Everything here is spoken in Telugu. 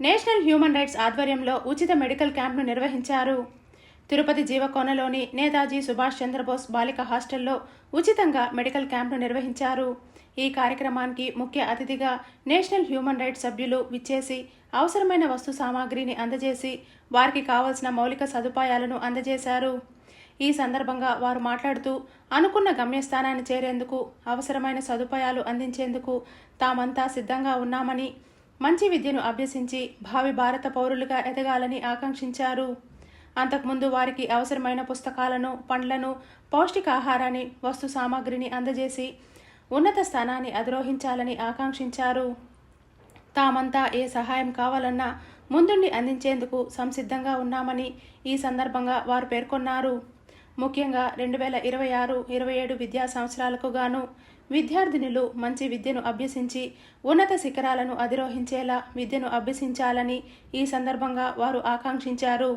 నేషనల్ హ్యూమన్ రైట్స్ ఆధ్వర్యంలో ఉచిత మెడికల్ క్యాంప్ను నిర్వహించారు. తిరుపతి జీవకోనలోని నేతాజీ సుభాష్ చంద్రబోస్ బాలిక హాస్టల్లో ఉచితంగా మెడికల్ క్యాంప్ను నిర్వహించారు. ఈ కార్యక్రమానికి ముఖ్య అతిథిగా నేషనల్ హ్యూమన్ రైట్స్ సభ్యులు విచ్చేసి అవసరమైన వస్తు సామాగ్రిని అందజేసి వారికి కావలసిన మౌలిక సదుపాయాలను అందజేశారు. ఈ సందర్భంగా వారు మాట్లాడుతూ అనుకున్న గమ్యస్థానాన్ని చేరేందుకు అవసరమైన సదుపాయాలు అందించేందుకు తామంతా సిద్ధంగా ఉన్నామని, మంచి విద్యను అభ్యసించి భావి భారత పౌరులుగా ఎదగాలని ఆకాంక్షించారు. అంతకుముందు వారికి అవసరమైన పుస్తకాలను, పండ్లను, పౌష్టికాహారాన్ని, వస్తు సామాగ్రిని అందజేసి ఉన్నత స్థానాన్ని అధిరోహించాలని ఆకాంక్షించారు. తామంతా ఏ సహాయం కావాలన్నా ముందుండి అందించేందుకు సంసిద్ధంగా ఉన్నామని ఈ సందర్భంగా వారు పేర్కొన్నారు. ముఖ్యంగా 2026-27 విద్యా సంవత్సరాలకు గాను విద్యార్థినులు మంచి విద్యను అభ్యసించి ఉన్నత శిఖరాలను అధిరోహించేలా విద్యను అభ్యసించాలని ఈ సందర్భంగా వారు ఆకాంక్షించారు.